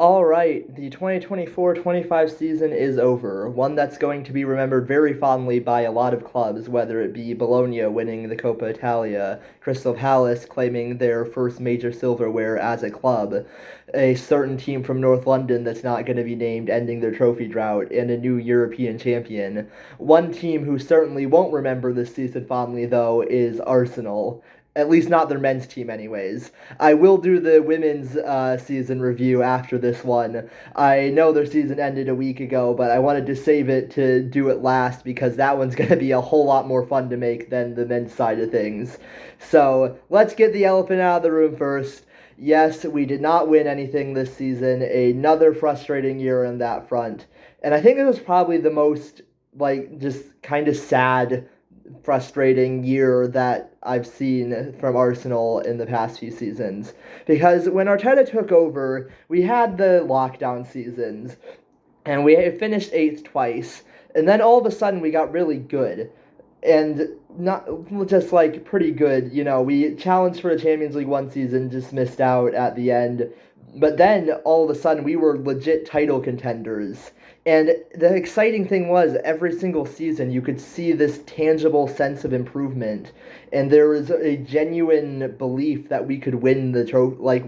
All right, the 2024-25 season is over, one that's going to be remembered very fondly by a lot of clubs, whether it be Bologna winning the Coppa Italia, Crystal Palace claiming their first major silverware as a club, a certain team from North London that's not going to be named ending their trophy drought, and a new European champion. One team who certainly won't remember this season fondly, though, is Arsenal. At least not their men's team, anyways. I will do the women's season review after this one. I know their season ended a week ago, but I wanted to save it to do it last because that one's going to be a whole lot more fun to make than the men's side of things. So let's get the elephant out of the room first. Yes, we did not win anything this season. Another frustrating year on that front. And I think it was probably the most, just kind of sad frustrating year that I've seen from Arsenal in the past few seasons. Because when Arteta took over, we had the lockdown seasons, and we finished eighth twice, and then all of a sudden we got really good. And not just like pretty good, we challenged for the Champions League one season, just missed out at the end. But then all of a sudden we were legit title contenders. And the exciting thing was every single season you could see this tangible sense of improvement, and there was a genuine belief that we could win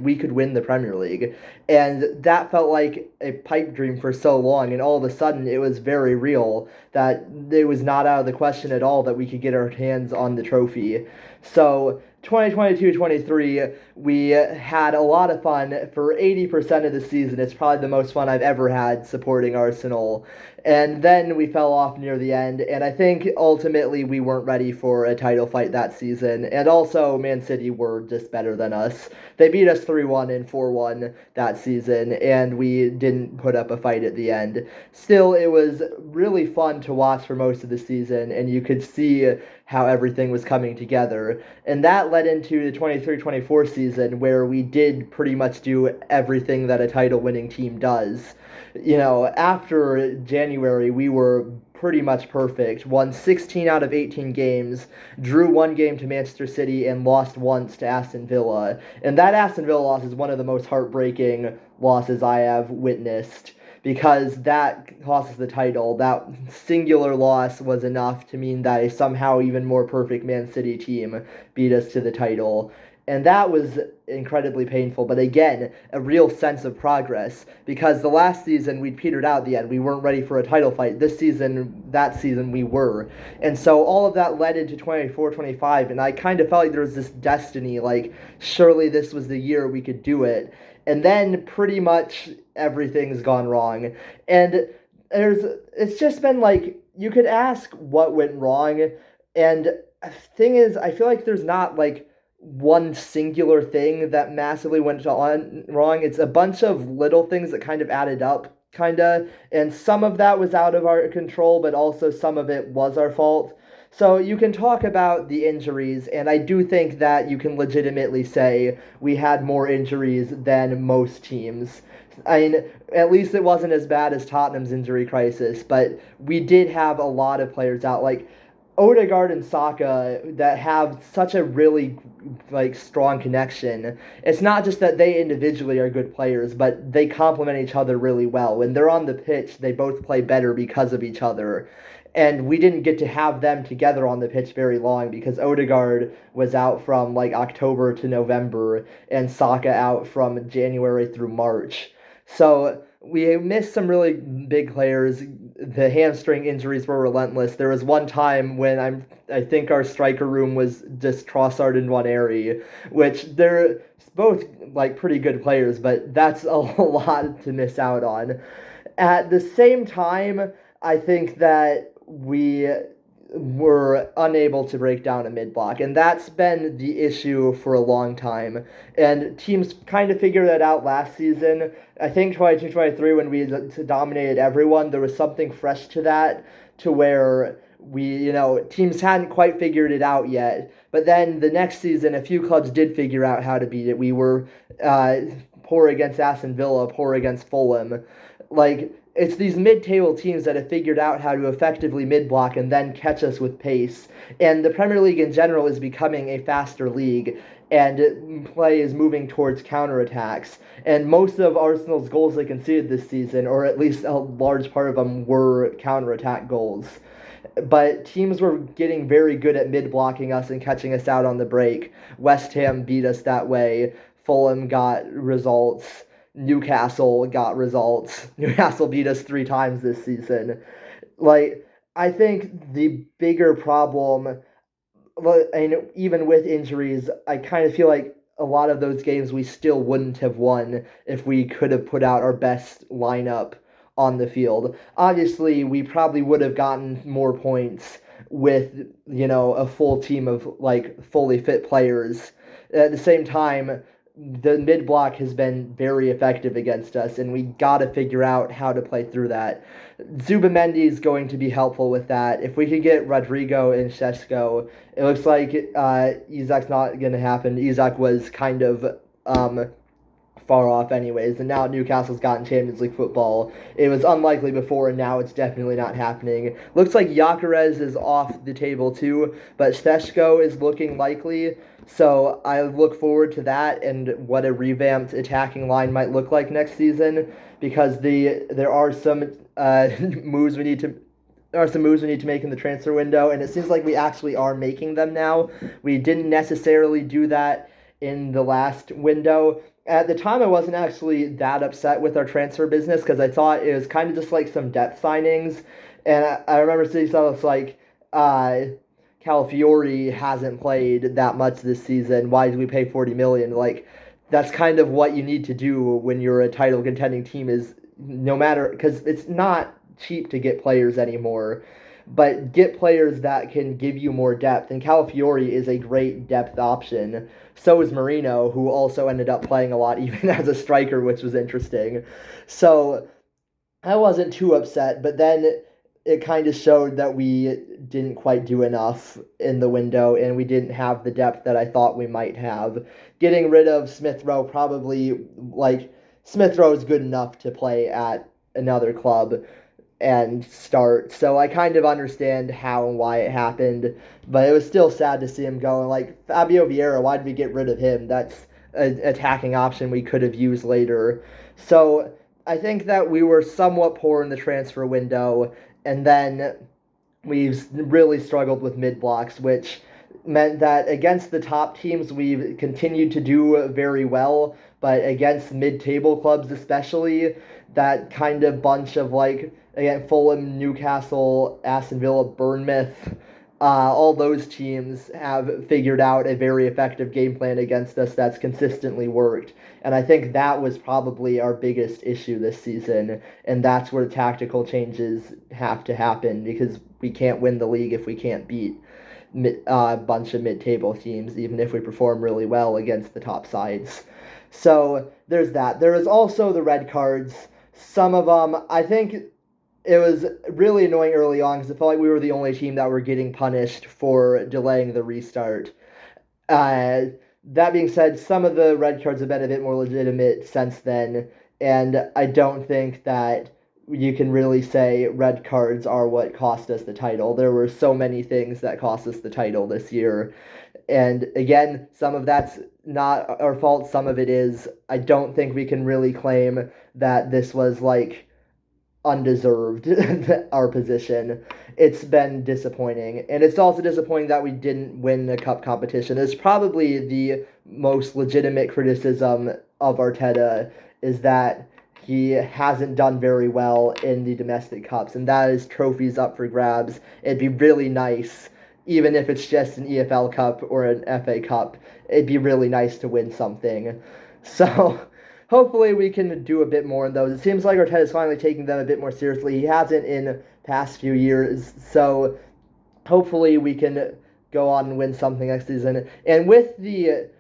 we could win the Premier League, and that felt like a pipe dream for so long. And all of a sudden it was very real that it was not out of the question at all that we could get our hands on the trophy. So 2022-23, we had a lot of fun for 80% of the season. It's probably the most fun I've ever had supporting Arsenal. And then we fell off near the end, and I think ultimately we weren't ready for a title fight that season. And also, Man City were just better than us. They beat us 3-1 and 4-1 that season, and we didn't put up a fight at the end. Still, it was really fun to watch for most of the season, and you could see how everything was coming together. And that led into the 23-24 season where we did pretty much do everything that a title winning team does. After January, we were pretty much perfect. Won 16 out of 18 games, drew one game to Manchester City, and lost once to Aston Villa. And that Aston Villa loss is one of the most heartbreaking losses I have witnessed, because that cost us the title. That singular loss was enough to mean that a somehow even more perfect Man City team beat us to the title. And that was incredibly painful, but again, a real sense of progress, because the last season we'd petered out at the end. We weren't ready for a title fight. That season, we were. And so all of that led into 24-25, and I kind of felt like there was this destiny, like, surely this was the year we could do it. And then pretty much everything's gone wrong. And it's just been like, you could ask what went wrong, and the thing is, I feel like there's not like one singular thing that massively went on wrong. It's a bunch of little things that kind of added up, and some of that was out of our control, but also some of it was our fault. So you can talk about the injuries, and I do think that you can legitimately say we had more injuries than most teams. I mean, at least it wasn't as bad as Tottenham's injury crisis, but we did have a lot of players out. Like Odegaard and Saka that have such a really strong connection. It's not just that they individually are good players, but they complement each other really well. When they're on the pitch, they both play better because of each other. And we didn't get to have them together on the pitch very long because Odegaard was out from October to November and Saka out from January through March. So we missed some really big players. The hamstring injuries were relentless. There was one time when I think our striker room was just Trossard and Nwaneri, which they're both pretty good players, but that's a lot to miss out on. At the same time, I think that we were unable to break down a mid block, and that's been the issue for a long time. And teams kind of figured that out last season. I think 22-23, when we dominated everyone, there was something fresh to that, to where teams hadn't quite figured it out yet. But then the next season, a few clubs did figure out how to beat it. We were poor against Aston Villa, poor against Fulham. it's these mid-table teams that have figured out how to effectively mid-block and then catch us with pace. And the Premier League in general is becoming a faster league, and play is moving towards counterattacks. And most of Arsenal's goals they conceded this season, or at least a large part of them, were counterattack goals. But teams were getting very good at mid-blocking us and catching us out on the break. West Ham beat us that way. Fulham got results. Newcastle got results. Newcastle beat us 3 times this season. Like, I think the bigger problem, and even with injuries, I kind of feel like a lot of those games we still wouldn't have won if we could have put out our best lineup on the field. Obviously, we probably would have gotten more points with, a full team of like fully fit players. At the same time, the mid block has been very effective against us, and we got to figure out how to play through that. Zubamendi is going to be helpful with that. If we could get Rodrigo and Šeško, it looks like Isak's not going to happen. Isak was kind of far off anyways, and now Newcastle's gotten Champions League football. It was unlikely before, and now it's definitely not happening. Looks like Gyökeres is off the table too, but Šeško is looking likely, so I look forward to that and what a revamped attacking line might look like next season, because there are some moves we need to make in the transfer window, and it seems like we actually are making them now. We didn't necessarily do that in the last window. At the time, I wasn't actually that upset with our transfer business because I thought it was kind of just like some depth signings. And I remember seeing stuff like Calafiori hasn't played that much this season. Why did we pay 40 million? Like, that's kind of what you need to do when you're a title contending team, is no matter, because it's not cheap to get players anymore, but get players that can give you more depth. And Calafiori is a great depth option. So is Merino, who also ended up playing a lot even as a striker, which was interesting. So I wasn't too upset, but then it kind of showed that we didn't quite do enough in the window, and we didn't have the depth that I thought we might have. Getting rid of Smith Rowe Smith Rowe is good enough to play at another club and start. So I kind of understand how and why it happened, but it was still sad to see him go. Like, Fabio Vieira, why did we get rid of him? That's an attacking option we could have used later. So I think that we were somewhat poor in the transfer window, and then we've really struggled with mid blocks, which meant that against the top teams we've continued to do very well, but against mid-table clubs especially, that kind of bunch of again, Fulham, Newcastle, Aston Villa, Bournemouth, all those teams have figured out a very effective game plan against us that's consistently worked. And I think that was probably our biggest issue this season, and that's where tactical changes have to happen, because we can't win the league if we can't beat a bunch of mid-table teams, even if we perform really well against the top sides. So there's that. There is also the red cards. Some of them, I think it was really annoying early on because it felt like we were the only team that were getting punished for delaying the restart. That being said, some of the red cards have been a bit more legitimate since then, and I don't think that you can really say red cards are what cost us the title. There were so many things that cost us the title this year. And again, some of that's not our fault, some of it is. I don't think we can really claim that this was undeserved, our position. It's been disappointing. And it's also disappointing that we didn't win the cup competition. It's probably the most legitimate criticism of Arteta, is that he hasn't done very well in the domestic cups, and that is trophies up for grabs. It'd be really nice, even if it's just an EFL Cup or an FA Cup, it'd be really nice to win something. So hopefully we can do a bit more in those. It seems like Arteta's finally taking them a bit more seriously. He hasn't in past few years, so hopefully we can go on and win something next season. And with the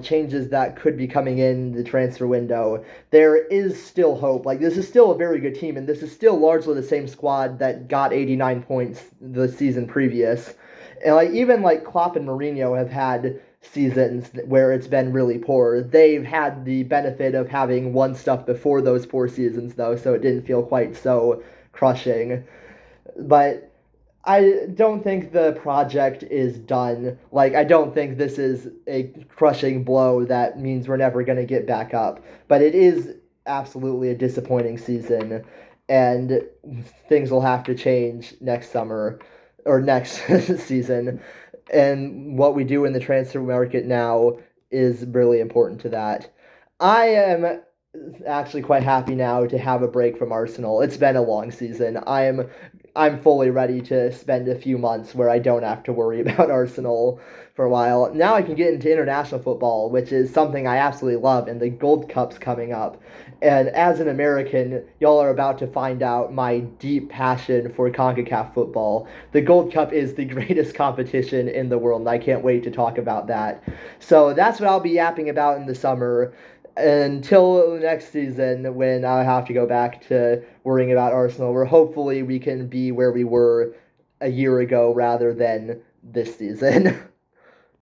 changes that could be coming in the transfer window, there is still hope. This is still a very good team, and this is still largely the same squad that got 89 points the season previous. And even Klopp and Mourinho have had seasons where it's been really poor. They've had the benefit of having won stuff before those poor seasons, though, so it didn't feel quite so crushing. But I don't think the project is done. Like, I don't think this is a crushing blow that means we're never going to get back up. But it is absolutely a disappointing season, and things will have to change next summer or next season. And what we do in the transfer market now is really important to that. I am actually quite happy now to have a break from Arsenal. It's been a long season. I'm fully ready to spend a few months where I don't have to worry about Arsenal for a while. Now I can get into international football, which is something I absolutely love, and the Gold Cup's coming up. And as an American, y'all are about to find out my deep passion for CONCACAF football. The Gold Cup is the greatest competition in the world, and I can't wait to talk about that. So that's what I'll be yapping about in the summer until next season when I have to go back to worrying about Arsenal, where hopefully we can be where we were a year ago rather than this season.